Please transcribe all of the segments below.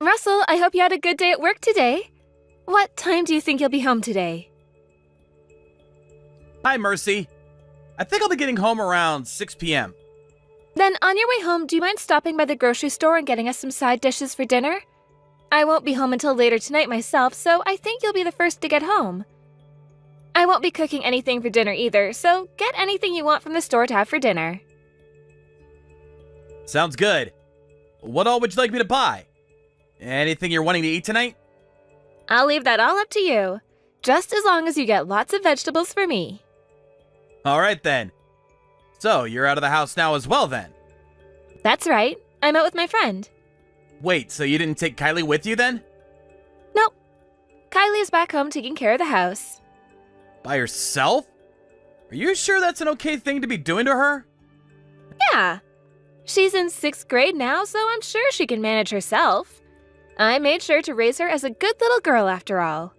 Russell, I hope you had a good day at work today. What time do you think you'll be home today? Hi, Mercy. I think I'll be getting home around 6 p.m. Then on your way home, do you mind stopping by the grocery store and getting us some side dishes for dinner? I won't be home until later tonight myself, so I think you'll be the first to get home. I won't be cooking anything for dinner either, so get anything you want from the store to have for dinner. Sounds good. What all would you like me to buy? Anything you're wanting to eat tonight? I'll leave that all up to you, just as long as you get lots of vegetables for me. All right, then. So, you're out of the house now as well, then? That's right. I'm out with my friend. Wait, so you didn't take Kiley with you, then? Nope. Kylie is back home taking care of the house. By herself? Are you sure that's an okay thing to be doing to her? Yeah. She's in 6th grade now, so I'm sure she can manage herself. I made sure to raise her as a good little girl after all.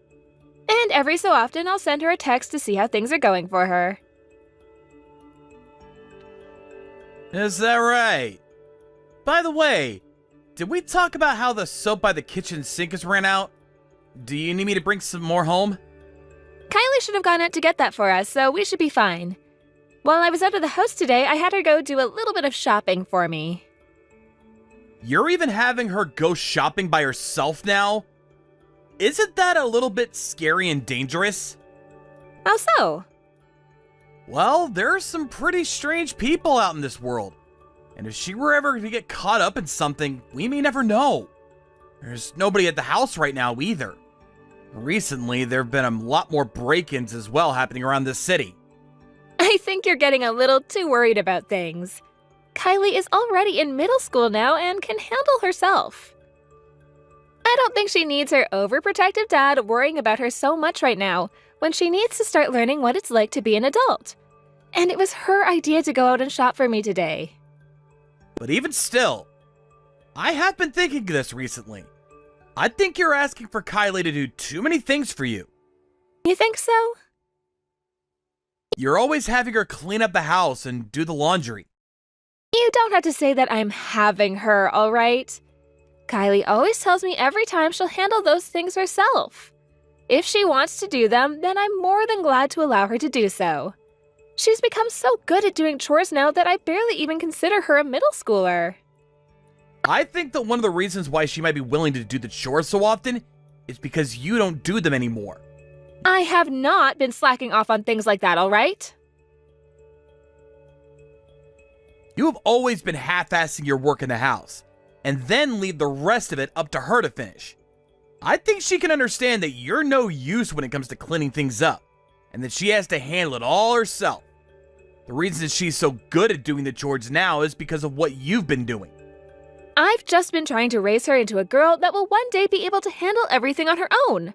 And every so often, I'll send her a text to see how things are going for her. Is that right? By the way, did we talk about how the soap by the kitchen sink has ran out? Do you need me to bring some more home? Kylie should have gone out to get that for us, so we should be fine. While I was out of the house today, I had her go do a little bit of shopping for me. You're even having her go shopping by herself now? Isn't that a little bit scary and dangerous? How so? Well, there are some pretty strange people out in this world. And if she were ever to get caught up in something, we may never know. There's nobody at the house right now either. Recently, there have been a lot more break-ins as well happening around this city. I think you're getting a little too worried about things. Kylie is already in middle school now and can handle herself. I don't think she needs her overprotective dad worrying about her so much right now, when she needs to start learning what it's like to be an adult. And it was her idea to go out and shop for me today. But even still, I have been thinking this recently. I think you're asking for Kiley to do too many things for you. You think so? You're always having her clean up the house and do the laundry. You don't have to say that I'm having her, all right? Kylie always tells me every time she'll handle those things herself. If she wants to do them, then I'm more than glad to allow her to do so. She's become so good at doing chores now that I barely even consider her a middle schooler. I think that one of the reasons why she might be willing to do the chores so often is because you don't do them anymore. I have not been slacking off on things like that, all right? You have always been half-assing your work in the house, and then leave the rest of it up to her to finish. I think she can understand that you're no use when it comes to cleaning things up, and that she has to handle it all herself. The reason that she's so good at doing the chores now is because of what you've been doing. I've just been trying to raise her into a girl that will one day be able to handle everything on her own.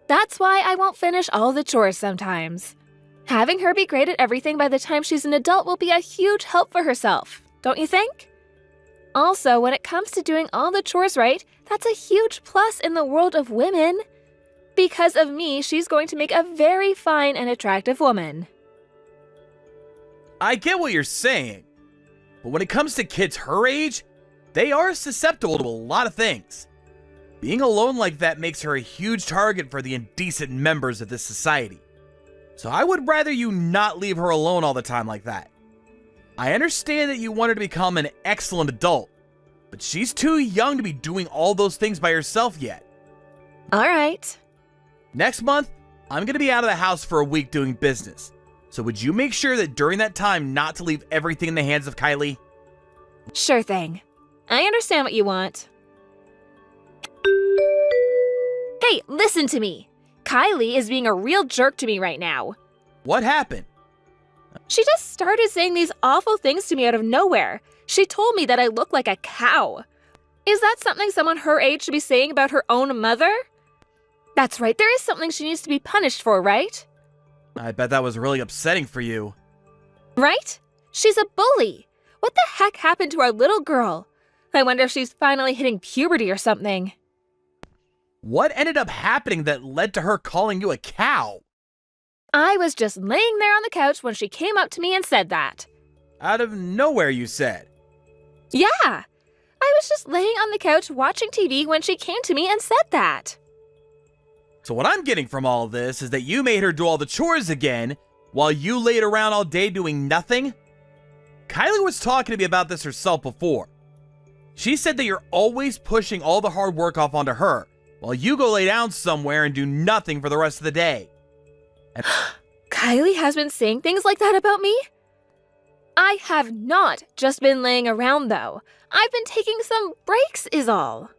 That's why I won't finish all the chores sometimes. Having her be great at everything by the time she's an adult will be a huge help for herself, don't you think? Also, when it comes to doing all the chores right, that's a huge plus in the world of women. Because of me, she's going to make a very fine and attractive woman. I get what you're saying, but when it comes to kids her age, they are susceptible to a lot of things. Being alone like that makes her a huge target for the indecent members of this society. So I would rather you not leave her alone all the time like that. I understand that you want her to become an excellent adult, but she's too young to be doing all those things by herself yet. All right. Next month, I'm going to be out of the house for a week doing business. So would you make sure that during that time not to leave everything in the hands of Kiley? Sure thing. I understand what you want. Hey, listen to me. Kylie is being a real jerk to me right now. What happened? She just started saying these awful things to me out of nowhere. She told me that I look like a cow. Is that something someone her age should be saying about her own mother? That's right, there is something she needs to be punished for, right? I bet that was really upsetting for you. Right? She's a bully. What the heck happened to our little girl? I wonder if she's finally hitting puberty or something. What ended up happening that led to her calling you a cow? I was just laying there on the couch when she came up to me and said that. Out of nowhere, you said. Yeah! I was just laying on the couch watching TV when she came to me and said that. So what I'm getting from all this is that you made her do all the chores again while you laid around all day doing nothing? Kiley was talking to me about this herself before. She said that you're always pushing all the hard work off onto her while you go lay down somewhere and do nothing for the rest of the day. And Kiley has been saying things like that about me? I have not just been laying around, though. I've been taking some breaks is all.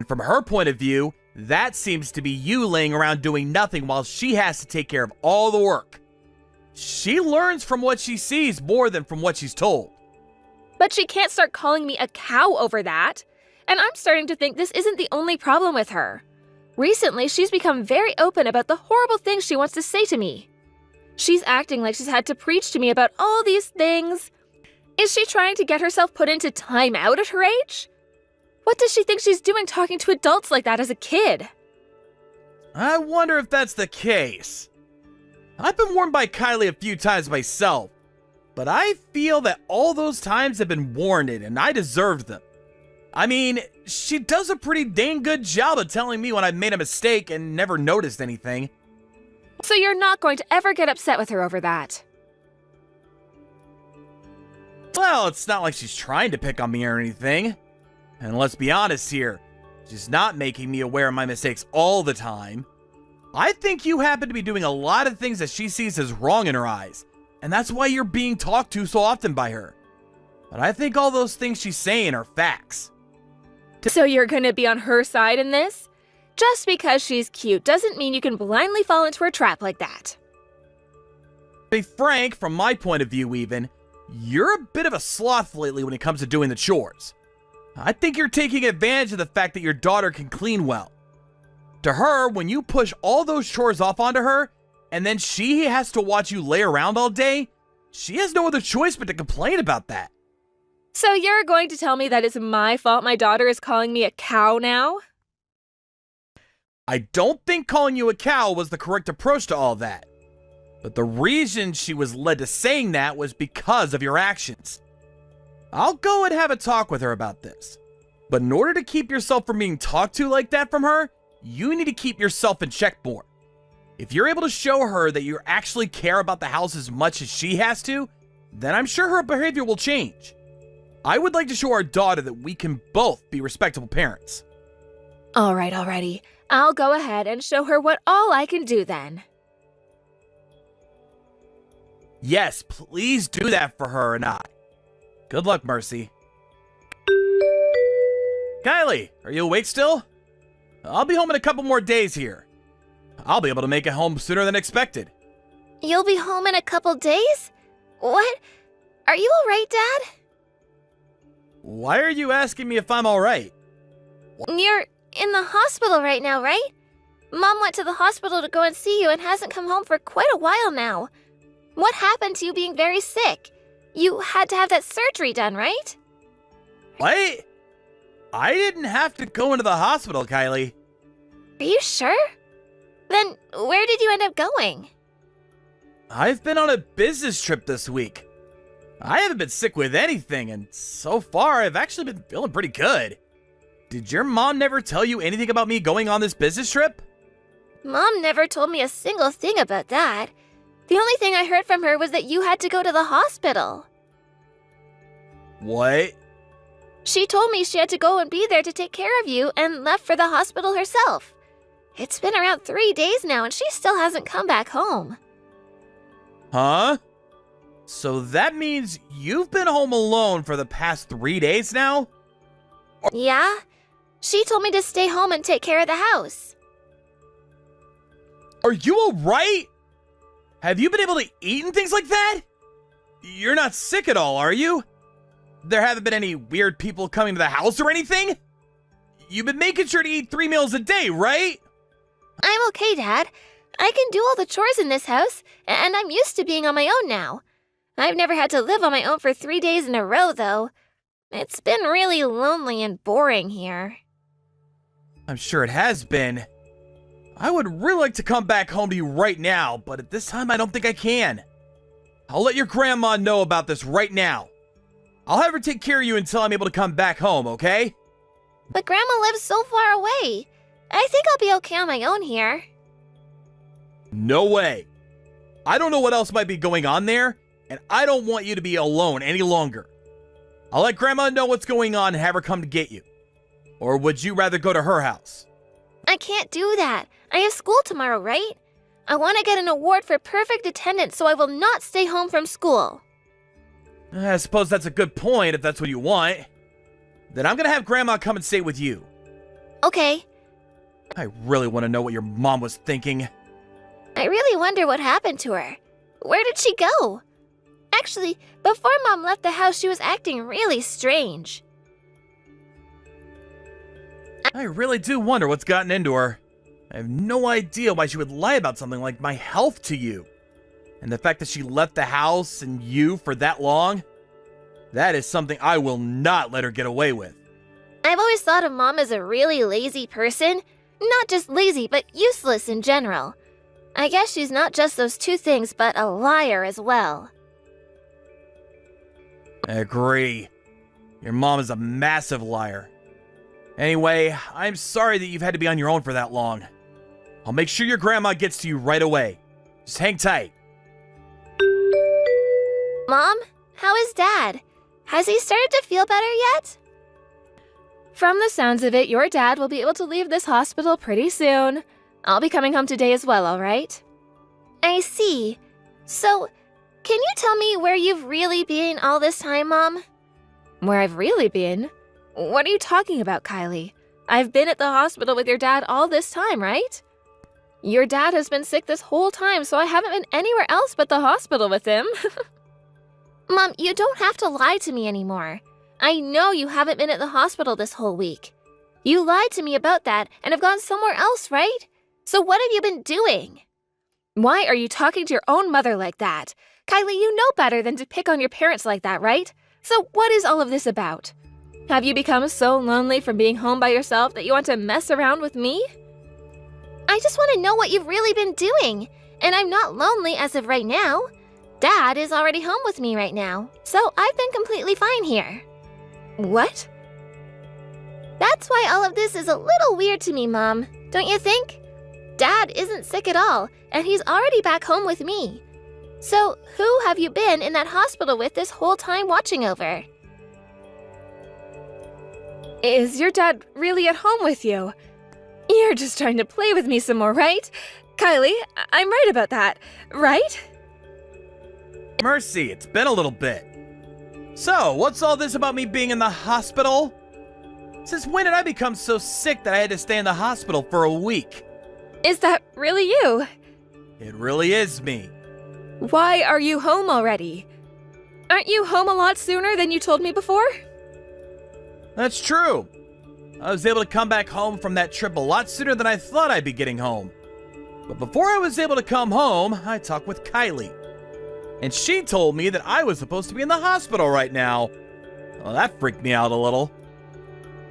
from her point of view, that seems to be you laying around doing nothing while she has to take care of all the work. She learns from what she sees more than from what she's told. But she can't start calling me a cow over that. And I'm starting to think this isn't the only problem with her. Recently, she's become very open about the horrible things she wants to say to me. She's acting like she's had to preach to me about all these things. Is she trying to get herself put into time out at her age? What does she think she's doing talking to adults like that as a kid? I wonder if that's the case. I've been warned by Kiley a few times myself, but I feel that all those times have been warranted and I deserved them. I mean, she does a pretty dang good job of telling me when I've made a mistake and never noticed anything. So you're not going to ever get upset with her over that? Well, it's not like she's trying to pick on me or anything. And let's be honest here, she's not making me aware of my mistakes all the time. I think you happen to be doing a lot of things that she sees as wrong in her eyes, and that's why you're being talked to so often by her. But I think all those things she's saying are facts. So you're going to be on her side in this? Just because she's cute doesn't mean you can blindly fall into her trap like that. To be frank, from my point of view even, you're a bit of a sloth lately when it comes to doing the chores. I think you're taking advantage of the fact that your daughter can clean well. To her, when you push all those chores off onto her, and then she has to watch you lay around all day, she has no other choice but to complain about that. So you're going to tell me that it's my fault my daughter is calling me a cow now? I don't think calling you a cow was the correct approach to all that. But the reason she was led to saying that was because of your actions. I'll go and have a talk with her about this. But in order to keep yourself from being talked to like that from her, you need to keep yourself in check more. If you're able to show her that you actually care about the house as much as she has to, then I'm sure her behavior will change. I would like to show our daughter that we can both be respectable parents. Alrighty. I'll go ahead and show her what all I can do then. Yes, please do that for her and I. Good luck, Mercy. Kiley, are you awake still? I'll be home in a couple more days here. I'll be able to make it home sooner than expected. You'll be home in a couple days? What? Are you alright, Dad? Why are you asking me if I'm alright? You're in the hospital right now, right? Mom went to the hospital to go and see you and hasn't come home for quite a while now. What happened to you being very sick? You had to have that surgery done, right? What? I didn't have to go into the hospital, Kiley. Are you sure? Then where did you end up going? I've been on a business trip this week. I haven't been sick with anything, and so far I've actually been feeling pretty good. Did your mom never tell you anything about me going on this business trip? Mom never told me a single thing about that. The only thing I heard from her was that you had to go to the hospital. What? She told me she had to go and be there to take care of you and left for the hospital herself. It's been around 3 days now and she still hasn't come back home. Huh? So that means you've been home alone for the past 3 days now? Yeah? She told me to stay home and take care of the house. Are you alright? Have you been able to eat and things like that? You're not sick at all, are you? There haven't been any weird people coming to the house or anything? You've been making sure to eat 3 meals a day, right? I'm okay, Dad. I can do all the chores in this house, and I'm used to being on my own now. I've never had to live on my own for 3 days in a row, though. It's been really lonely and boring here. I'm sure it has been. I would really like to come back home to you right now, but at this time I don't think I can. I'll let your grandma know about this right now. I'll have her take care of you until I'm able to come back home, okay? But Grandma lives so far away. I think I'll be okay on my own here. No way. I don't know what else might be going on there, and I don't want you to be alone any longer. I'll let Grandma know what's going on and have her come to get you. Or would you rather go to her house? I can't do that. I have school tomorrow, right? I want to get an award for perfect attendance, so I will not stay home from school. I suppose that's a good point if that's what you want. Then I'm gonna have Grandma come and stay with you. Okay. I really want to know what your mom was thinking. I really wonder what happened to her. Where did she go? Actually, before Mom left the house, she was acting really strange. I really do wonder what's gotten into her. I have no idea why she would lie about something like my health to you. And the fact that she left the house and you for that long, that is something I will not let her get away with. I've always thought of Mom as a really lazy person. Not just lazy, but useless in general. I guess she's not just those two things, but a liar as well. I agree. Your mom is a massive liar. Anyway, I'm sorry that you've had to be on your own for that long. I'll make sure your grandma gets to you right away. Just hang tight. Mom, how is Dad? Has he started to feel better yet? From the sounds of it, your dad will be able to leave this hospital pretty soon. I'll be coming home today as well, all right? I see. So, can you tell me where you've really been all this time, Mom? Where I've really been? What are you talking about, Kiley? I've been at the hospital with your dad all this time, right? Your dad has been sick this whole time, so I haven't been anywhere else but the hospital with him. Mom, you don't have to lie to me anymore. I know you haven't been at the hospital this whole week. You lied to me about that and have gone somewhere else, right? So what have you been doing? Why are you talking to your own mother like that? Kiley, you know better than to pick on your parents like that, right? So what is all of this about? Have you become so lonely from being home by yourself that you want to mess around with me? I just want to know what you've really been doing. And I'm not lonely as of right now. Dad is already home with me right now, so I've been completely fine here. What? That's why all of this is a little weird to me, Mom, don't you think? Dad isn't sick at all, and he's already back home with me. So, who have you been in that hospital with this whole time watching over? Is your dad really at home with you? You're just trying to play with me some more, right? Kiley, I'm right about that, right? Mercy, it's been a little bit. So, what's all this about me being in the hospital? Since when did I become so sick that I had to stay in the hospital for a week? Is that really you? It really is me. Why are you home already? Aren't you home a lot sooner than you told me before? That's true. I was able to come back home from that trip a lot sooner than I thought I'd be getting home. But before I was able to come home, I talked with Kiley. And she told me that I was supposed to be in the hospital right now. Well, that freaked me out a little.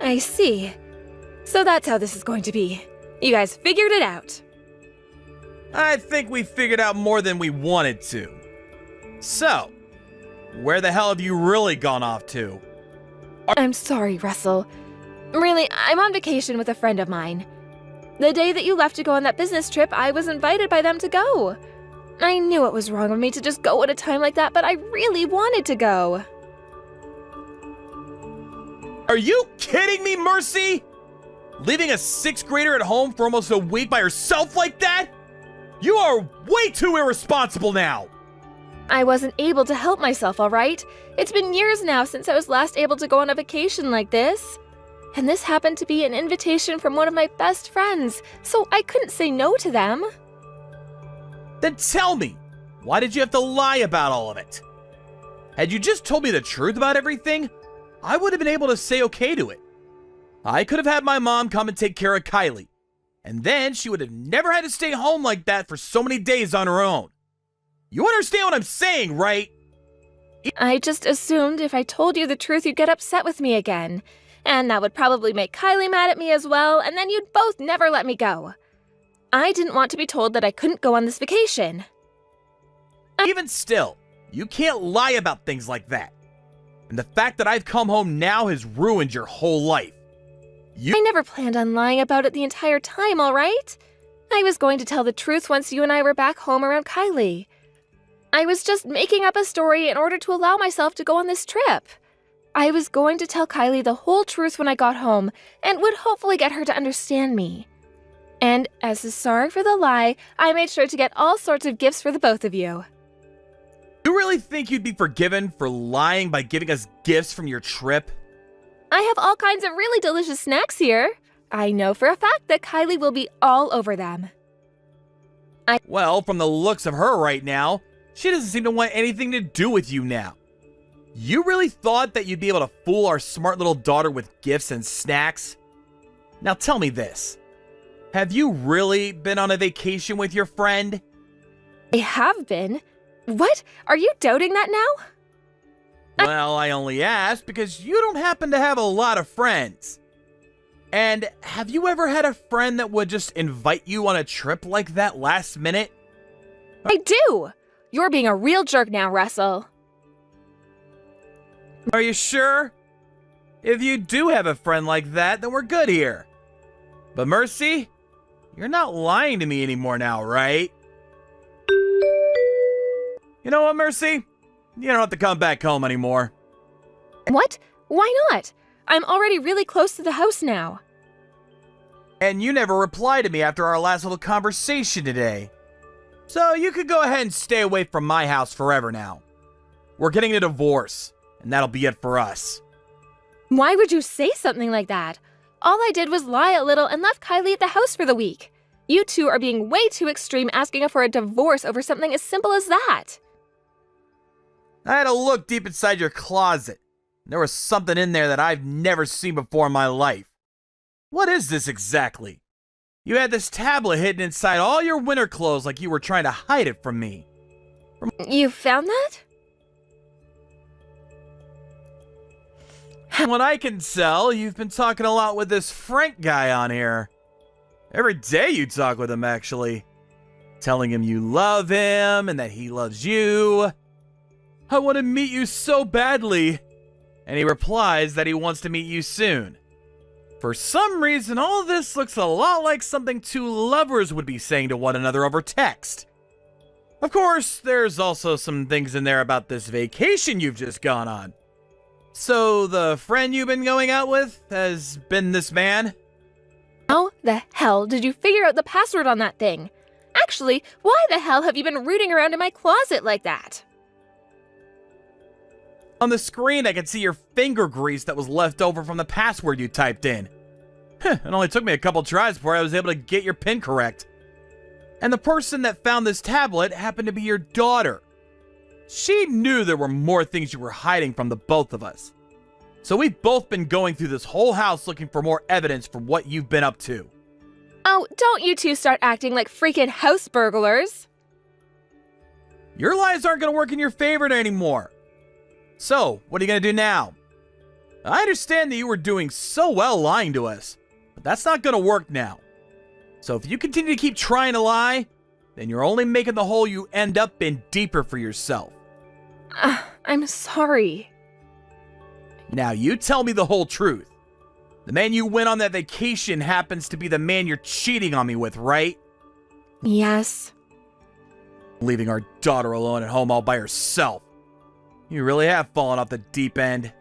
I see. So that's how this is going to be. You guys figured it out. I think we figured out more than we wanted to. So, where the hell have you really gone off to? I'm sorry, Russell. Really, I'm on vacation with a friend of mine. The day that you left to go on that business trip, I was invited by them to go. I knew it was wrong of me to just go at a time like that, but I really wanted to go. Are you kidding me, Mercy? Leaving a 6th grader at home for almost a week by herself like that? You are way too irresponsible now! I wasn't able to help myself, all right? It's been years now since I was last able to go on a vacation like this. And this happened to be an invitation from one of my best friends, so I couldn't say no to them. Then tell me, why did you have to lie about all of it? Had you just told me the truth about everything, I would have been able to say okay to it. I could have had my mom come and take care of Kiley, and then she would have never had to stay home like that for so many days on her own. You understand what I'm saying, right? I just assumed if I told you the truth, you'd get upset with me again. And that would probably make Kiley mad at me as well, and then you'd both never let me go. I didn't want to be told that I couldn't go on this vacation. Even still, you can't lie about things like that. And the fact that I've come home now has ruined your whole life. I never planned on lying about it the entire time, all right? I was going to tell the truth once you and I were back home around Kiley. I was just making up a story in order to allow myself to go on this trip. I was going to tell Kiley the whole truth when I got home and would hopefully get her to understand me. And as a sorry for the lie, I made sure to get all sorts of gifts for the both of you. You really think you'd be forgiven for lying by giving us gifts from your trip? I have all kinds of really delicious snacks here. I know for a fact that Kiley will be all over them. Well, from the looks of her right now, she doesn't seem to want anything to do with you now. You really thought that you'd be able to fool our smart little daughter with gifts and snacks? Now tell me this. Have you really been on a vacation with your friend? I have been. What? Are you doubting that now? Well, I only asked because you don't happen to have a lot of friends. And have you ever had a friend that would just invite you on a trip like that last minute? I do! You're being a real jerk now, Russell. Are you sure? If you do have a friend like that, then we're good here. But Mercy, you're not lying to me anymore now, right? You know what, Mercy? You don't have to come back home anymore. What? Why not? I'm already really close to the house now. And you never replied to me after our last little conversation today. So you could go ahead and stay away from my house forever now. We're getting a divorce, and that'll be it for us. Why would you say something like that? All I did was lie a little and left Kiley at the house for the week. You two are being way too extreme asking for a divorce over something as simple as that. I had a look deep inside your closet. There was something in there that I've never seen before in my life. What is this exactly? You had this tablet hidden inside all your winter clothes like you were trying to hide it from me. You found that? From what I can tell, you've been talking a lot with this Frank guy on here. Every day you talk with him, actually. Telling him you love him and that he loves you. I want to meet you so badly. And he replies that he wants to meet you soon. For some reason, all of this looks a lot like something two lovers would be saying to one another over text. Of course, there's also some things in there about this vacation you've just gone on. So, the friend you've been going out with has been this man? How the hell did you figure out the password on that thing? Actually, why the hell have you been rooting around in my closet like that? On the screen, I can see your finger grease that was left over from the password you typed in. It only took me a couple tries before I was able to get your PIN correct. And the person that found this tablet happened to be your daughter. She knew there were more things you were hiding from the both of us. So we've both been going through this whole house looking for more evidence for what you've been up to. Oh, don't you two start acting like freaking house burglars. Your lies aren't going to work in your favor anymore. So, what are you going to do now? I understand that you were doing so well lying to us, but that's not going to work now. So if you continue to keep trying to lie, then you're only making the hole you end up in deeper for yourself. I'm sorry. Now you tell me the whole truth. The man you went on that vacation happens to be the man you're cheating on me with, right? Yes. Leaving our daughter alone at home all by herself. You really have fallen off the deep end.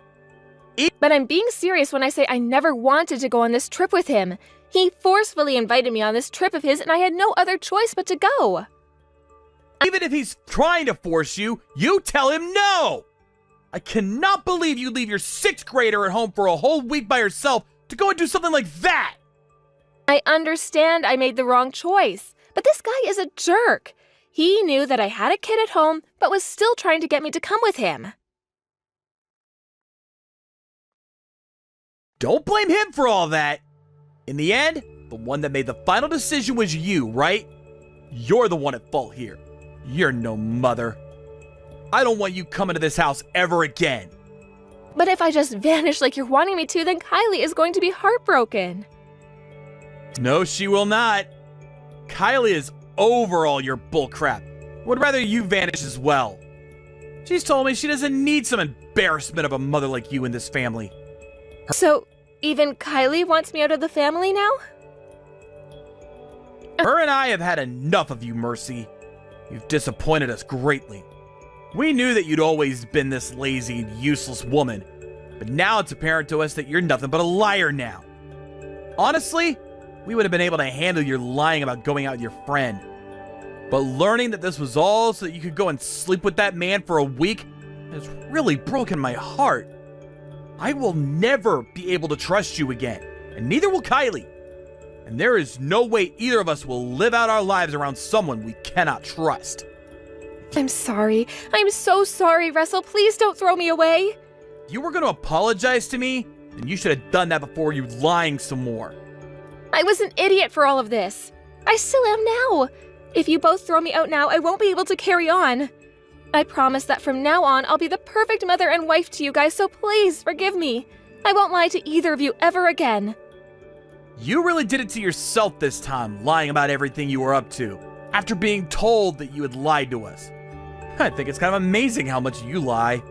But I'm being serious when I say I never wanted to go on this trip with him. He forcefully invited me on this trip of his, and I had no other choice but to go. Even if he's trying to force you, you tell him no! I cannot believe you leave your 6th grader at home for a whole week by herself to go and do something like that! I understand I made the wrong choice, but this guy is a jerk. He knew that I had a kid at home, but was still trying to get me to come with him. Don't blame him for all that. In the end, the one that made the final decision was you, right? You're the one at fault here. You're no mother. I don't want you coming to this house ever again. But if I just vanish like you're wanting me to, then Kiley is going to be heartbroken. No, she will not. Kiley is over all your bullcrap. Would rather you vanish as well. She's told me she doesn't need some embarrassment of a mother like you in this family. So, even Kiley wants me out of the family now? Her and I have had enough of you, Mercy. You've disappointed us greatly. We knew that you'd always been this lazy and useless woman, but now it's apparent to us that you're nothing but a liar now. Honestly, we would have been able to handle your lying about going out with your friend. But learning that this was all so that you could go and sleep with that man for a week has really broken my heart. I will never be able to trust you again, and neither will Kiley. And there is no way either of us will live out our lives around someone we cannot trust. I'm sorry. I'm so sorry, Russell. Please don't throw me away. If you were going to apologize to me, then you should have done that before you lying some more. I was an idiot for all of this. I still am now. If you both throw me out now, I won't be able to carry on. I promise that from now on, I'll be the perfect mother and wife to you guys, so please forgive me. I won't lie to either of you ever again. You really did it to yourself this time, lying about everything you were up to, after being told that you had lied to us. I think it's kind of amazing how much you lie.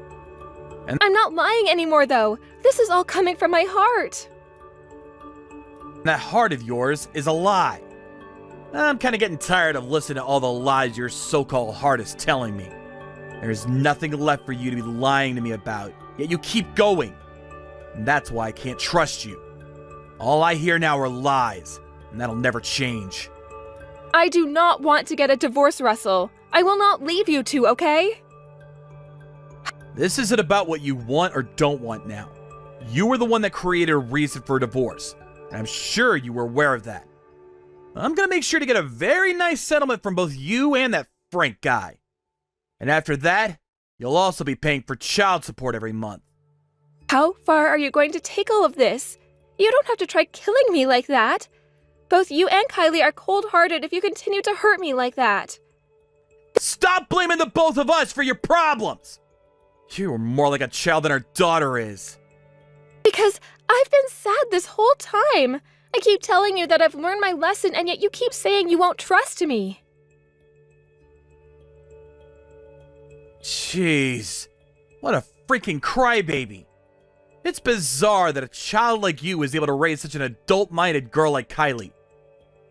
I'm not lying anymore, though. This is all coming from my heart. That heart of yours is a lie. I'm kind of getting tired of listening to all the lies your so-called heart is telling me. There's nothing left for you to be lying to me about, yet you keep going. And that's why I can't trust you. All I hear now are lies, and that'll never change. I do not want to get a divorce, Russell. I will not leave you two, okay? This isn't about what you want or don't want now. You were the one that created a reason for a divorce, and I'm sure you were aware of that. I'm gonna make sure to get a very nice settlement from both you and that Frank guy. And after that, you'll also be paying for child support every month. How far are you going to take all of this? You don't have to try killing me like that. Both you and Kiley are cold-hearted if you continue to hurt me like that. Stop blaming the both of us for your problems! You are more like a child than our daughter is. Because I've been sad this whole time. I keep telling you that I've learned my lesson, and yet you keep saying you won't trust me. Jeez, what a freaking crybaby. It's bizarre that a child like you is able to raise such an adult-minded girl like Kiley.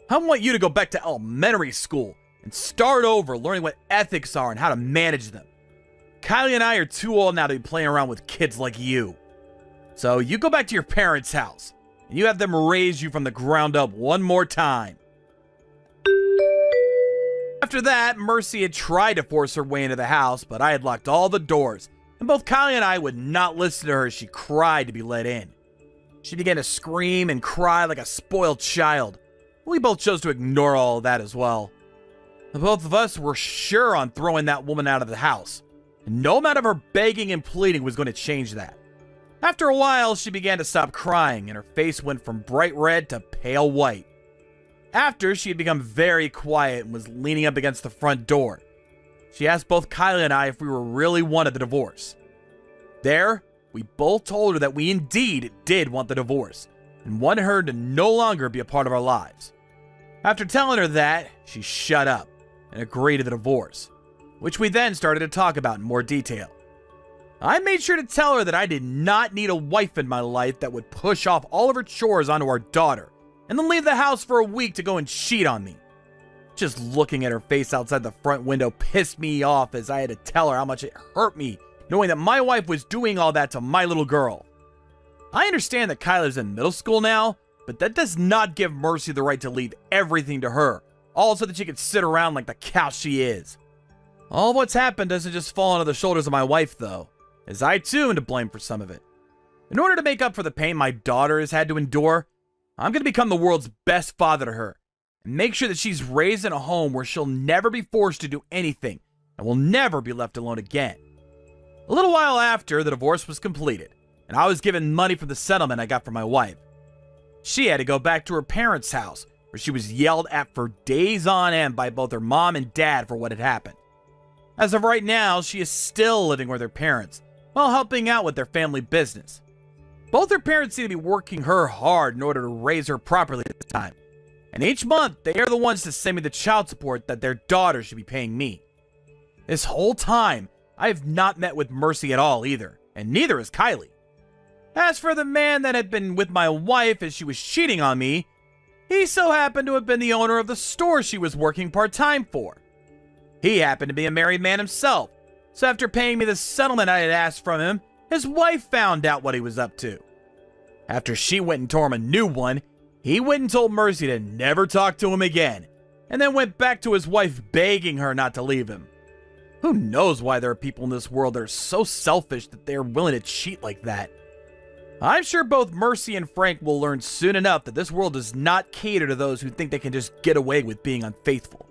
I want you to go back to elementary school and start over learning what ethics are and how to manage them. Kiley and I are too old now to be playing around with kids like you. So you go back to your parents' house, and you have them raise you from the ground up one more time. After that, Mercy had tried to force her way into the house, but I had locked all the doors, and both Kiley and I would not listen to her as she cried to be let in. She began to scream and cry like a spoiled child. We both chose to ignore all of that as well. The both of us were sure on throwing that woman out of the house, and no amount of her begging and pleading was going to change that. After a while, she began to stop crying, and her face went from bright red to pale white. After, she had become very quiet and was leaning up against the front door. She asked both Kiley and I if we were really wanted the divorce. There, we both told her that we indeed did want the divorce, and wanted her to no longer be a part of our lives. After telling her that, she shut up and agreed to the divorce, which we then started to talk about in more detail. I made sure to tell her that I did not need a wife in my life that would push off all of her chores onto our daughter, and then leave the house for a week to go and cheat on me. Just looking at her face outside the front window pissed me off, as I had to tell her how much it hurt me knowing that my wife was doing all that to my little girl. I understand that Kiley's in middle school now, but that does not give Mercy the right to leave everything to her, all so that she could sit around like the cow she is. All of what's happened doesn't just fall onto the shoulders of my wife, though, as I too am to blame for some of it. In order to make up for the pain my daughter has had to endure, I'm going to become the world's best father to her, and make sure that she's raised in a home where she'll never be forced to do anything, and will never be left alone again. A little while after, the divorce was completed, and I was given money for the settlement I got from my wife. She had to go back to her parents' house, where she was yelled at for days on end by both her mom and dad for what had happened. As of right now, she is still living with her parents, while helping out with their family business. Both her parents seem to be working her hard in order to raise her properly at the time, and each month they are the ones to send me the child support that their daughter should be paying me. This whole time, I have not met with Mercy at all either, and neither is Kiley. As for the man that had been with my wife as she was cheating on me, he so happened to have been the owner of the store she was working part-time for. He happened to be a married man himself, so after paying me the settlement I had asked from him, his wife found out what he was up to. After she went and tore him a new one, he went and told Mercy to never talk to him again, and then went back to his wife begging her not to leave him. Who knows why there are people in this world that are so selfish that they are willing to cheat like that? I'm sure both Mercy and Frank will learn soon enough that this world does not cater to those who think they can just get away with being unfaithful.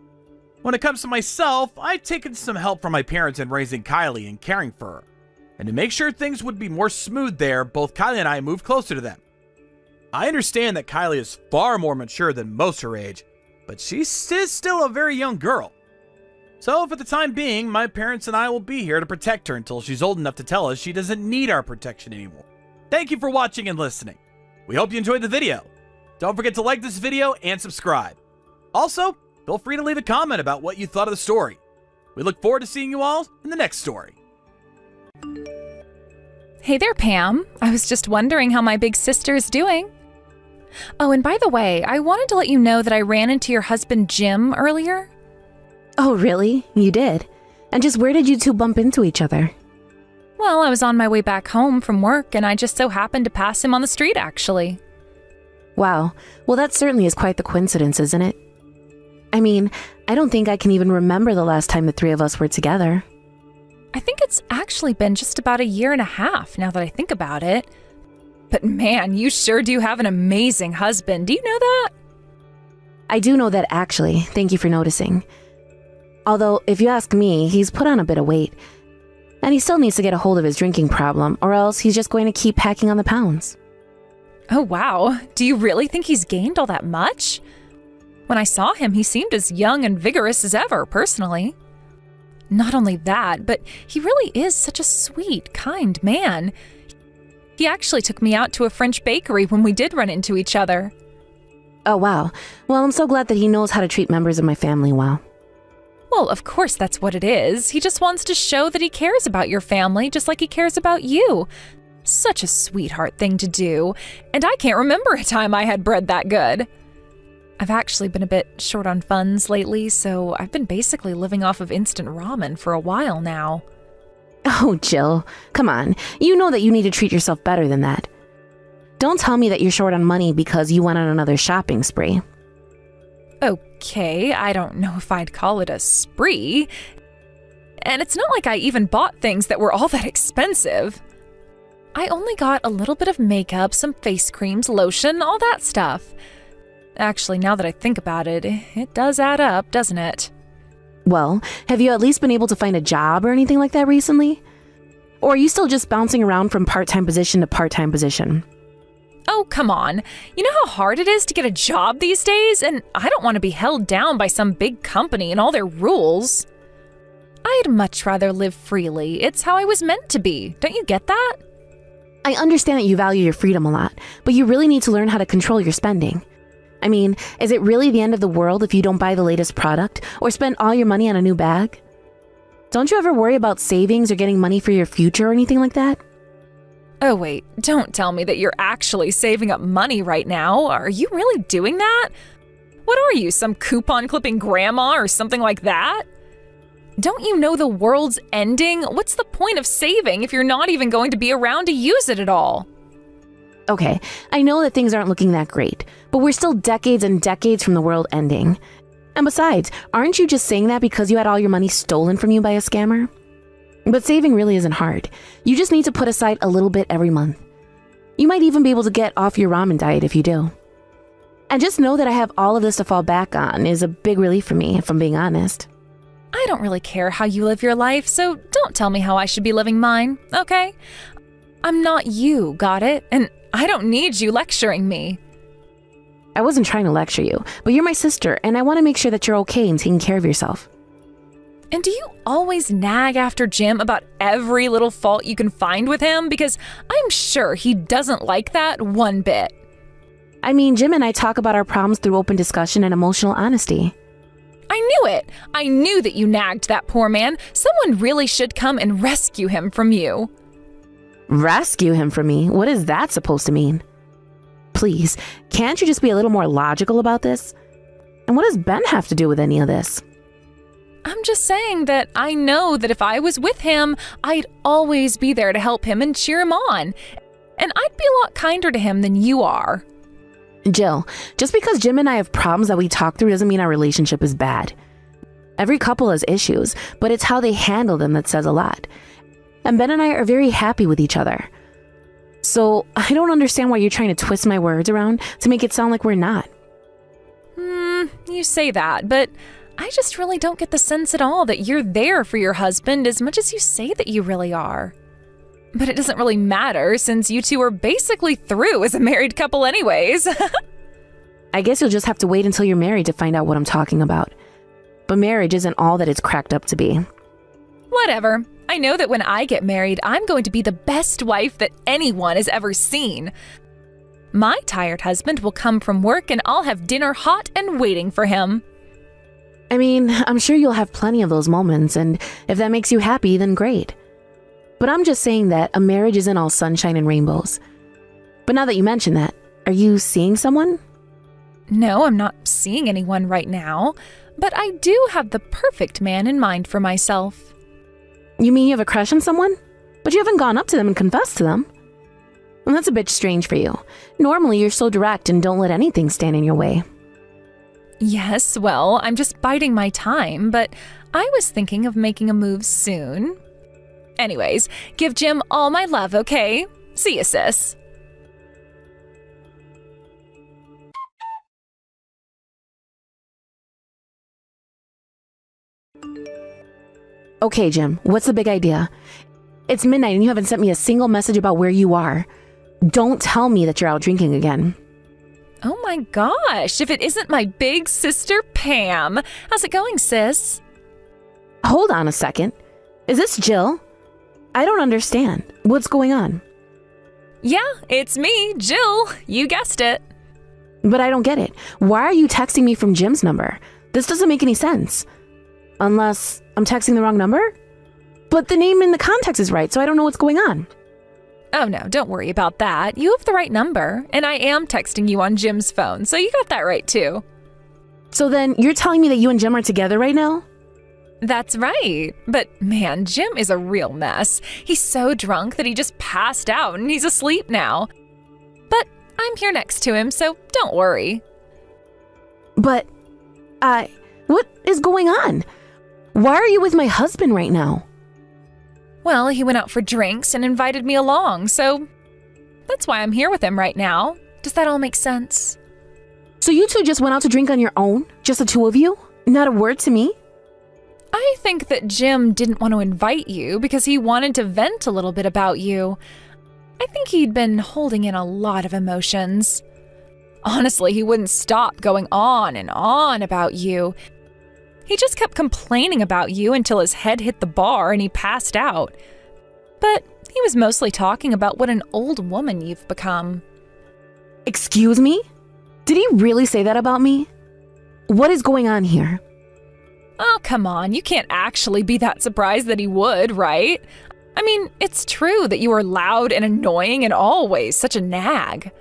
When it comes to myself, I've taken some help from my parents in raising Kiley and caring for her. And to make sure things would be more smooth there, both Kiley and I moved closer to them. I understand that Kiley is far more mature than most her age, but she's still a very young girl. So for the time being, my parents and I will be here to protect her until she's old enough to tell us she doesn't need our protection anymore. Thank you for watching and listening. We hope you enjoyed the video. Don't forget to like this video and subscribe. Also, feel free to leave a comment about what you thought of the story. We look forward to seeing you all in the next story. Hey there, Pam. I was just wondering how my big sister is doing. Oh, and by the way, I wanted to let you know that I ran into your husband, Jim, earlier. Oh, really? You did? And just where did you two bump into each other? Well, I was on my way back home from work, and I just so happened to pass him on the street, actually. Wow. Well, that certainly is quite the coincidence, isn't it? I mean, I don't think I can even remember the last time the three of us were together. I think it's actually been just about 1.5 years now that I think about it. But man, you sure do have an amazing husband. Do you know that? I do know that, actually. Thank you for noticing. Although, if you ask me, he's put on a bit of weight. And he still needs to get a hold of his drinking problem, or else he's just going to keep packing on the pounds. Oh, wow. Do you really think he's gained all that much? When I saw him, he seemed as young and vigorous as ever, personally. Not only that, but he really is such a sweet, kind man. He actually took me out to a French bakery when we did run into each other. Oh, wow. Well, I'm so glad that he knows how to treat members of my family well. Well, of course that's what it is. He just wants to show that he cares about your family just like he cares about you. Such a sweetheart thing to do. And I can't remember a time I had bread that good. I've actually been a bit short on funds lately, so I've been basically living off of instant ramen for a while now. Oh, Jill, come on. You know that you need to treat yourself better than that. Don't tell me that you're short on money because you went on another shopping spree. Okay, I don't know if I'd call it a spree. And it's not like I even bought things that were all that expensive. I only got a little bit of makeup, some face creams, lotion, all that stuff. Actually, now that I think about it, it does add up, doesn't it? Well, have you at least been able to find a job or anything like that recently? Or are you still just bouncing around from part-time position to part-time position? Oh, come on. You know how hard it is to get a job these days? And I don't want to be held down by some big company and all their rules. I'd much rather live freely. It's how I was meant to be. Don't you get that? I understand that you value your freedom a lot, but you really need to learn how to control your spending. I mean, is it really the end of the world if you don't buy the latest product or spend all your money on a new bag? Don't you ever worry about savings or getting money for your future or anything like that? Oh wait, don't tell me that you're actually saving up money right now. Are you really doing that? What are you, some coupon clipping grandma or something like that? Don't you know the world's ending? What's the point of saving if you're not even going to be around to use it at all? Okay, I know that things aren't looking that great, but we're still decades and decades from the world ending. And besides, aren't you just saying that because you had all your money stolen from you by a scammer? But saving really isn't hard. You just need to put aside a little bit every month. You might even be able to get off your ramen diet if you do. And just know that I have all of this to fall back on is a big relief for me, if I'm being honest. I don't really care how you live your life, so don't tell me how I should be living mine, okay? I'm not you, got it? And I don't need you lecturing me. I wasn't trying to lecture you, but you're my sister, and I want to make sure that you're okay and taking care of yourself. And do you always nag after Jim about every little fault you can find with him? Because I'm sure he doesn't like that one bit. I mean, Jim and I talk about our problems through open discussion and emotional honesty. I knew it! I knew that you nagged that poor man. Someone really should come and rescue him from you. Rescue him from me? What is that supposed to mean? Please, can't you just be a little more logical about this? And what does Ben have to do with any of this? I'm just saying that I know that if I was with him, I'd always be there to help him and cheer him on. And I'd be a lot kinder to him than you are. Jill, just because Jim and I have problems that we talk through doesn't mean our relationship is bad. Every couple has issues, but it's how they handle them that says a lot. And Ben and I are very happy with each other. So I don't understand why you're trying to twist my words around to make it sound like we're not. You say that, but I just really don't get the sense at all that you're there for your husband as much as you say that you really are. But it doesn't really matter since you two are basically through as a married couple anyways. I guess you'll just have to wait until you're married to find out what I'm talking about. But marriage isn't all that it's cracked up to be. Whatever. I know that when I get married, I'm going to be the best wife that anyone has ever seen. My tired husband will come from work and I'll have dinner hot and waiting for him. I mean, I'm sure you'll have plenty of those moments, and if that makes you happy, then great. But I'm just saying that a marriage isn't all sunshine and rainbows. But now that you mention that, are you seeing someone? No, I'm not seeing anyone right now, but I do have the perfect man in mind for myself. You mean you have a crush on someone? But you haven't gone up to them and confessed to them. Well, that's a bit strange for you. Normally, you're so direct and don't let anything stand in your way. Yes, well, I'm just biding my time, but I was thinking of making a move soon. Anyways, give Jim all my love, okay? See ya, sis. Okay, Jim, what's the big idea? It's midnight and you haven't sent me a single message about where you are. Don't tell me that you're out drinking again. Oh my gosh, if it isn't my big sister Pam. How's it going, sis? Hold on a second. Is this Jill? I don't understand. What's going on? Yeah, it's me, Jill. You guessed it. But I don't get it. Why are you texting me from Jim's number? This doesn't make any sense. Unless I'm texting the wrong number? But the name in the context is right, so I don't know what's going on. Oh no, don't worry about that. You have the right number, and I am texting you on Jim's phone, so you got that right too. So then you're telling me that you and Jim are together right now? That's right. But man, Jim is a real mess. He's so drunk that he just passed out and he's asleep now. But I'm here next to him, so don't worry. But, what is going on? Why are you with my husband right now? Well, he went out for drinks and invited me along, so that's why I'm here with him right now. Does that all make sense? So you two just went out to drink on your own? Just the two of you? Not a word to me? I think that Jim didn't want to invite you because he wanted to vent a little bit about you. I think he'd been holding in a lot of emotions. Honestly, he wouldn't stop going on and on about you. He just kept complaining about you until his head hit the bar and he passed out. But he was mostly talking about what an old woman you've become. Excuse me? Did he really say that about me? What is going on here? Oh, come on. You can't actually be that surprised that he would, right? I mean, it's true that you are loud and annoying and always such a nag.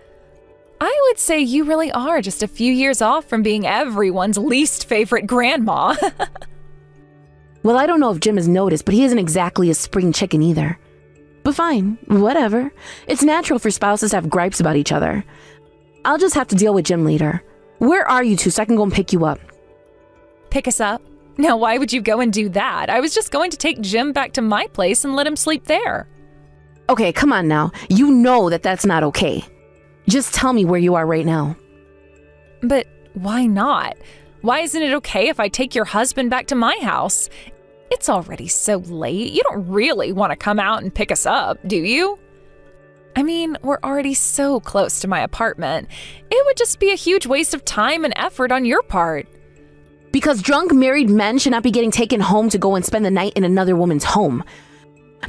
I would say you really are just a few years off from being everyone's least favorite grandma. Well, I don't know if Jim has noticed, but he isn't exactly a spring chicken either. But fine, whatever. It's natural for spouses to have gripes about each other. I'll just have to deal with Jim later. Where are you two so I can go and pick you up? Pick us up? Now, why would you go and do that? I was just going to take Jim back to my place and let him sleep there. Okay, come on now. You know that that's not okay. Just tell me where you are right now. But why not? Why isn't it okay if I take your husband back to my house? It's already so late. You don't really want to come out and pick us up, do you? I mean, we're already so close to my apartment. It would just be a huge waste of time and effort on your part. Because drunk married men should not be getting taken home to go and spend the night in another woman's home.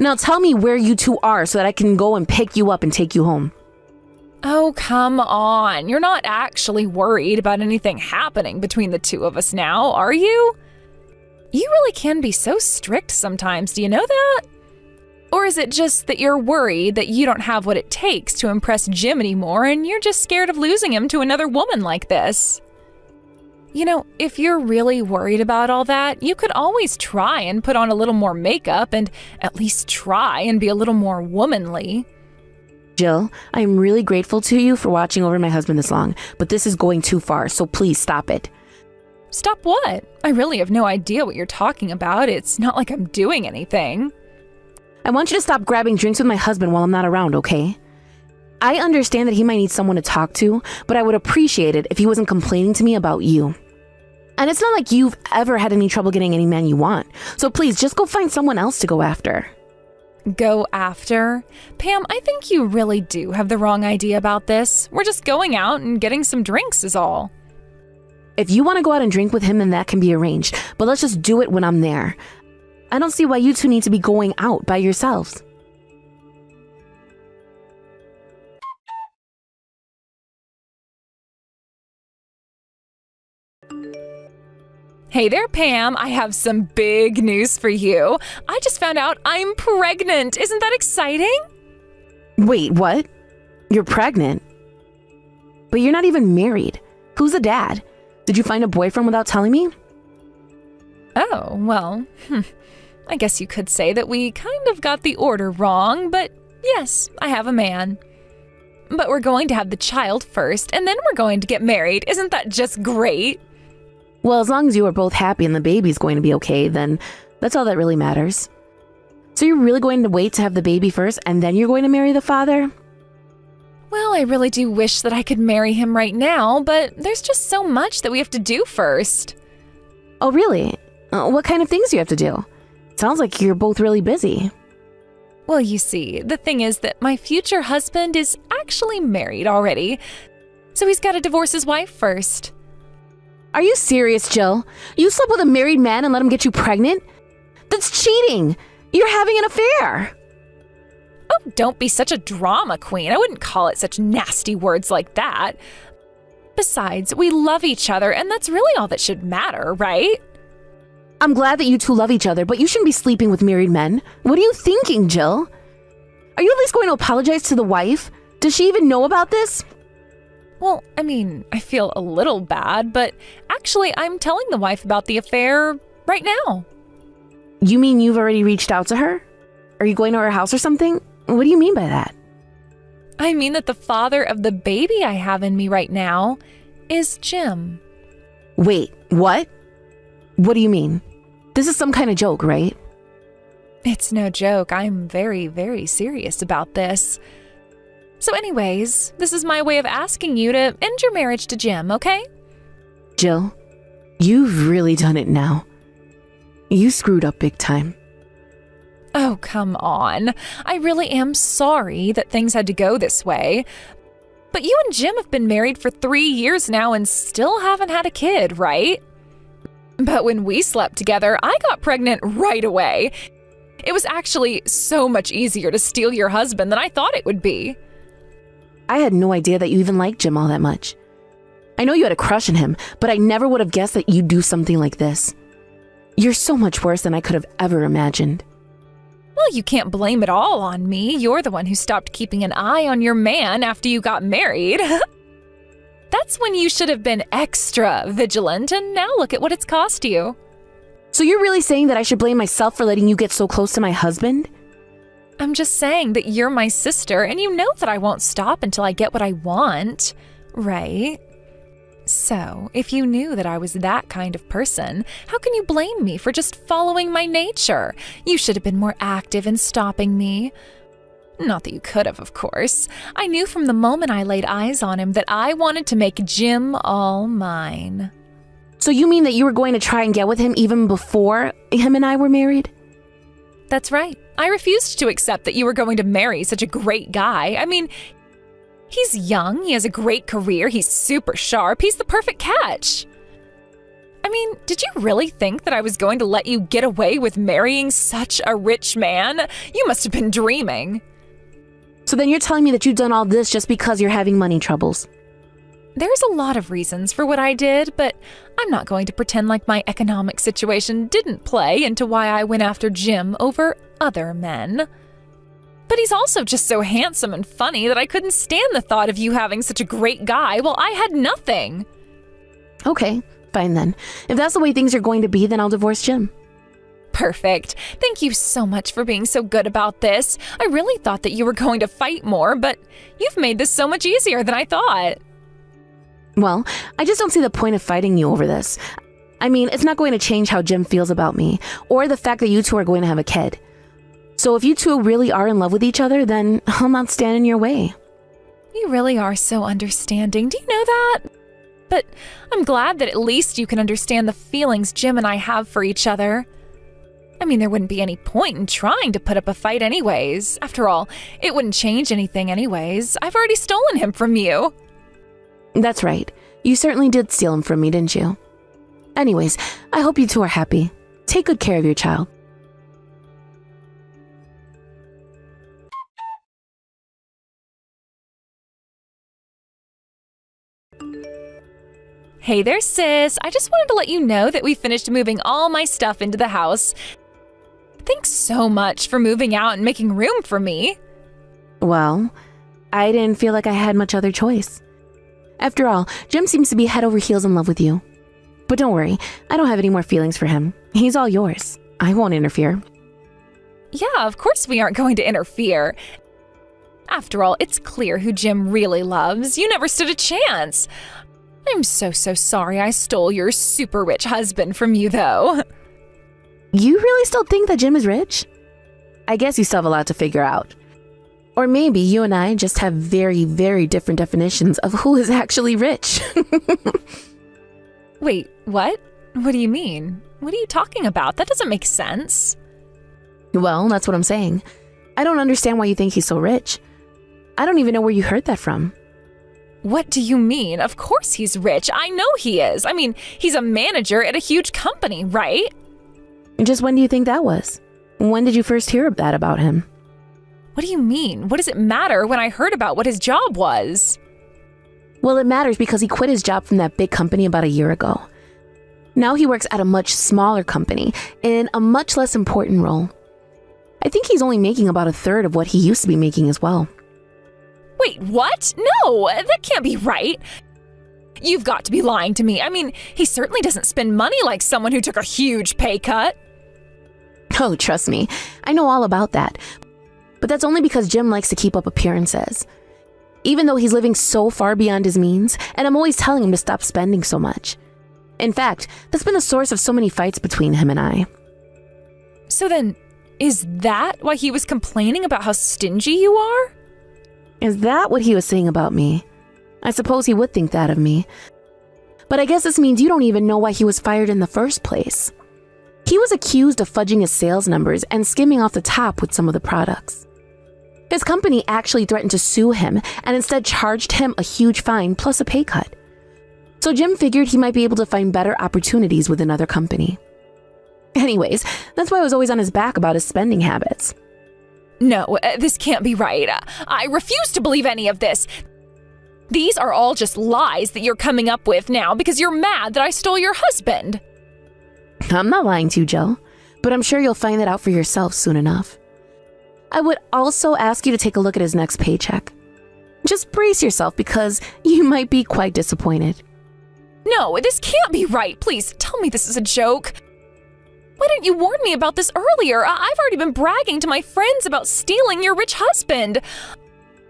Now tell me where you two are so that I can go and pick you up and take you home. Oh, come on. You're not actually worried about anything happening between the two of us now, are you? You really can be so strict sometimes, do you know that? Or is it just that you're worried that you don't have what it takes to impress Jim anymore and you're just scared of losing him to another woman like this? You know, if you're really worried about all that, you could always try and put on a little more makeup and at least try and be a little more womanly. Jill, I am really grateful to you for watching over my husband this long, but this is going too far, so please stop it. Stop what? I really have no idea what you're talking about. It's not like I'm doing anything. I want you to stop grabbing drinks with my husband while I'm not around, okay? I understand that he might need someone to talk to, but I would appreciate it if he wasn't complaining to me about you. And it's not like you've ever had any trouble getting any man you want, so please just go find someone else to go after. Go after? Pam, I think you really do have the wrong idea about this. We're just going out and getting some drinks is all. If you want to go out and drink with him, then that can be arranged, but let's just do it when I'm there. I don't see why you two need to be going out by yourselves. Hey there, Pam. I have some big news for you. I just found out I'm pregnant. Isn't that exciting? Wait, what? You're pregnant? But you're not even married. Who's the dad? Did you find a boyfriend without telling me? Oh, well, I guess you could say that we kind of got the order wrong, but yes, I have a man. But we're going to have the child first, and then we're going to get married. Isn't that just great? Well, as long as you are both happy and the baby's going to be okay, then that's all that really matters. So you're really going to wait to have the baby first, and then you're going to marry the father? Well, I really do wish that I could marry him right now, but there's just so much that we have to do first. Oh, really? What kind of things do you have to do? Sounds like you're both really busy. Well, you see, the thing is that my future husband is actually married already, so he's got to divorce his wife first. Are you serious, Jill? You slept with a married man and let him get you pregnant? That's cheating! You're having an affair! Oh, don't be such a drama queen. I wouldn't call it such nasty words like that. Besides, we love each other, and that's really all that should matter, right? I'm glad that you two love each other, but you shouldn't be sleeping with married men. What are you thinking, Jill? Are you at least going to apologize to the wife? Does she even know about this? Well, I mean, I feel a little bad, but actually I'm telling the wife about the affair right now. You mean you've already reached out to her? Are you going to her house or something? What do you mean by that? I mean that the father of the baby I have in me right now is Jim. Wait, what? What do you mean? This is some kind of joke, right? It's no joke. I'm very, very serious about this. So anyways, this is my way of asking you to end your marriage to Jim, okay? Jill, you've really done it now. You screwed up big time. Oh, come on. I really am sorry that things had to go this way. But you and Jim have been married for 3 years now and still haven't had a kid, right? But when we slept together, I got pregnant right away. It was actually so much easier to steal your husband than I thought it would be. I had no idea that you even liked Jim all that much. I know you had a crush on him, but I never would have guessed that you'd do something like this. You're so much worse than I could have ever imagined. Well, you can't blame it all on me. You're the one who stopped keeping an eye on your man after you got married. That's when you should have been extra vigilant, and now look at what it's cost you. So you're really saying that I should blame myself for letting you get so close to my husband? I'm just saying that you're my sister, and you know that I won't stop until I get what I want, right? So, if you knew that I was that kind of person, how can you blame me for just following my nature? You should have been more active in stopping me. Not that you could have, of course. I knew from the moment I laid eyes on him that I wanted to make Jim all mine. So you mean that you were going to try and get with him even before him and I were married? That's right. I refused to accept that you were going to marry such a great guy. I mean, he's young, he has a great career, he's super sharp, he's the perfect catch. I mean, did you really think that I was going to let you get away with marrying such a rich man? You must have been dreaming. So then you're telling me that you've done all this just because you're having money troubles? There's a lot of reasons for what I did, but I'm not going to pretend like my economic situation didn't play into why I went after Jim over other men. But he's also just so handsome and funny that I couldn't stand the thought of you having such a great guy while I had nothing. Okay, fine then. If that's the way things are going to be, then I'll divorce Jim. Perfect. Thank you so much for being so good about this. I really thought that you were going to fight more, but you've made this so much easier than I thought. Well, I just don't see the point of fighting you over this. I mean, it's not going to change how Jim feels about me, or the fact that you two are going to have a kid. So if you two really are in love with each other, then I'll not stand in your way. You really are so understanding. Do you know that? But I'm glad that at least you can understand the feelings Jim and I have for each other. I mean, there wouldn't be any point in trying to put up a fight anyways. After all, it wouldn't change anything anyways. I've already stolen him from you. That's right. You certainly did steal him from me, didn't you? Anyways, I hope you two are happy. Take good care of your child. Hey there, sis. I just wanted to let you know that we finished moving all my stuff into the house. Thanks so much for moving out and making room for me. Well, I didn't feel like I had much other choice. After all, Jim seems to be head over heels in love with you. But don't worry, I don't have any more feelings for him. He's all yours. I won't interfere. Yeah, of course we aren't going to interfere. After all, it's clear who Jim really loves. You never stood a chance. I'm so sorry I stole your super rich husband from you, though. You really still think that Jim is rich? I guess you still have a lot to figure out. Or maybe you and I just have very, very different definitions of who is actually rich. Wait, what? What do you mean? What are you talking about? That doesn't make sense. Well, that's what I'm saying. I don't understand why you think he's so rich. I don't even know where you heard that from. What do you mean? Of course he's rich. I know he is. I mean, he's a manager at a huge company, right? Just when do you think that was? When did you first hear that about him? What do you mean? What does it matter when I heard about what his job was? Well, it matters because he quit his job from that big company about a year ago. Now he works at a much smaller company in a much less important role. I think he's only making about a third of what he used to be making as well. Wait, what? No, that can't be right. You've got to be lying to me. I mean, he certainly doesn't spend money like someone who took a huge pay cut. Oh, trust me, I know all about that. But that's only because Jim likes to keep up appearances. Even though he's living so far beyond his means, and I'm always telling him to stop spending so much. In fact, that's been the source of so many fights between him and I. So then, is that why he was complaining about how stingy you are? Is that what he was saying about me? I suppose he would think that of me. But I guess this means you don't even know why he was fired in the first place. He was accused of fudging his sales numbers and skimming off the top with some of the products. His company actually threatened to sue him and instead charged him a huge fine plus a pay cut. So Jim figured he might be able to find better opportunities with another company. Anyways, that's why I was always on his back about his spending habits. No, this can't be right. I refuse to believe any of this. These are all just lies that you're coming up with now because you're mad that I stole your husband. I'm not lying to you, Jill, but I'm sure you'll find that out for yourself soon enough. I would also ask you to take a look at his next paycheck. Just brace yourself because you might be quite disappointed. No, this can't be right. Please tell me this is a joke. Why didn't you warn me about this earlier? I've already been bragging to my friends about stealing your rich husband.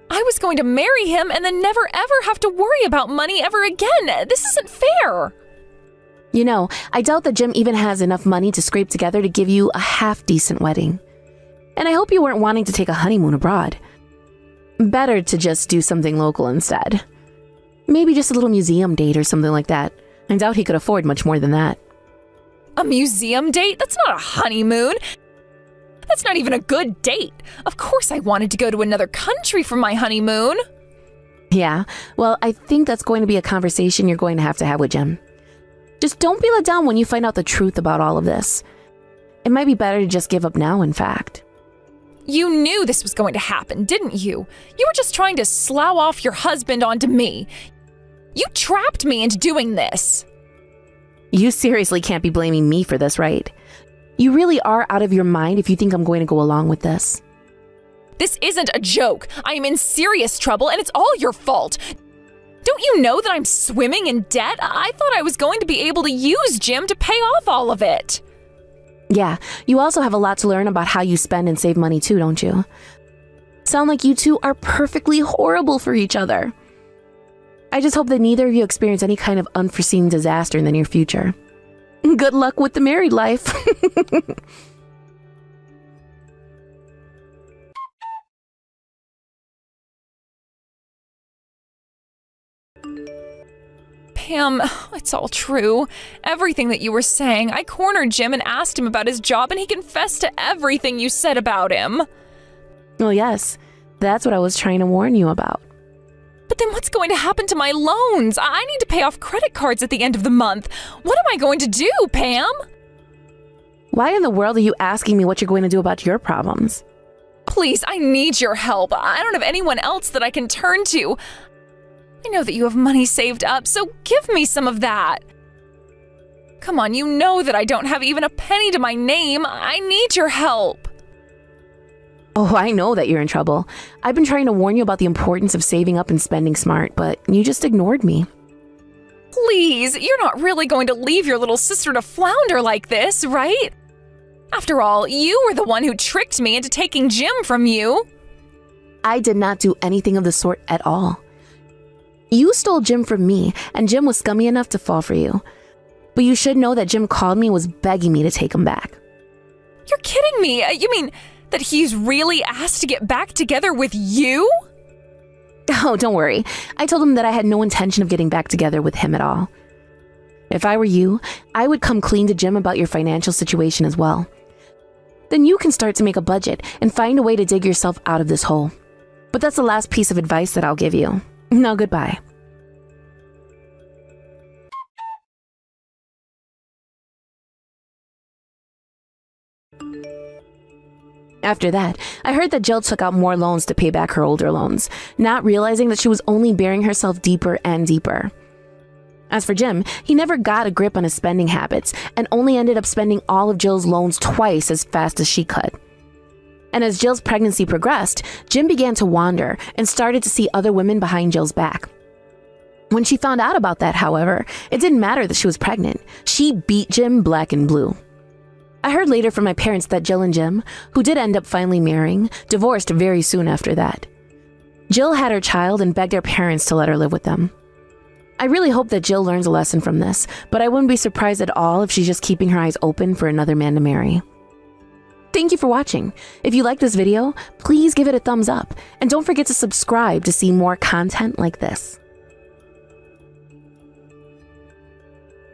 I was going to marry him and then never ever have to worry about money ever again. This isn't fair. You know, I doubt that Jim even has enough money to scrape together to give you a half-decent wedding. And I hope you weren't wanting to take a honeymoon abroad. Better to just do something local instead. Maybe just a little museum date or something like that. I doubt he could afford much more than that. A museum date? That's not a honeymoon. That's not even a good date. Of course I wanted to go to another country for my honeymoon. Yeah, well, I think that's going to be a conversation you're going to have with Jim. Just don't be let down when you find out the truth about all of this. It might be better to just give up now, in fact. You knew this was going to happen, didn't you? You were just trying to slough off your husband onto me. You trapped me into doing this. You seriously can't be blaming me for this, right? You really are out of your mind if you think I'm going to go along with this. This isn't a joke. I am in serious trouble, and it's all your fault. Don't you know that I'm swimming in debt? I thought I was going to be able to use Jim to pay off all of it. Yeah, you also have a lot to learn about how you spend and save money too, don't you? Sound like you two are perfectly horrible for each other. I just hope that neither of you experience any kind of unforeseen disaster in the near future. Good luck with the married life. Pam, it's all true. Everything that you were saying. I cornered Jim and asked him about his job, and he confessed to everything you said about him. Well, yes, that's what I was trying to warn you about. But then what's going to happen to my loans? I need to pay off credit cards at the end of the month. What am I going to do, Pam? Why in the world are you asking me what you're going to do about your problems? Please, I need your help. I don't have anyone else that I can turn to. I know that you have money saved up, so give me some of that. Come on, you know that I don't have even a penny to my name. I need your help. Oh, I know that you're in trouble. I've been trying to warn you about the importance of saving up and spending smart, but you just ignored me. Please, you're not really going to leave your little sister to flounder like this, right? After all, you were the one who tricked me into taking Jim from you. I did not do anything of the sort at all. You stole Jim from me, and Jim was scummy enough to fall for you. But you should know that Jim called me and was begging me to take him back. You're kidding me. You mean that he's really asked to get back together with you? Oh, don't worry. I told him that I had no intention of getting back together with him at all. If I were you, I would come clean to Jim about your financial situation as well. Then you can start to make a budget and find a way to dig yourself out of this hole. But that's the last piece of advice that I'll give you. Now, goodbye. After that, I heard that Jill took out more loans to pay back her older loans, not realizing that she was only burying herself deeper and deeper. As for Jim, he never got a grip on his spending habits and only ended up spending all of Jill's loans twice as fast as she could. And as Jill's pregnancy progressed, Jim began to wander and started to see other women behind Jill's back. When she found out about that, however, it didn't matter that she was pregnant. She beat Jim black and blue. I heard later from my parents that Jill and Jim, who did end up finally marrying, divorced very soon after that. Jill had her child and begged her parents to let her live with them. I really hope that Jill learns a lesson from this, but I wouldn't be surprised at all if she's just keeping her eyes open for another man to marry. Thank you for watching. If you like this video, please give it a thumbs up, and don't forget to subscribe to see more content like this.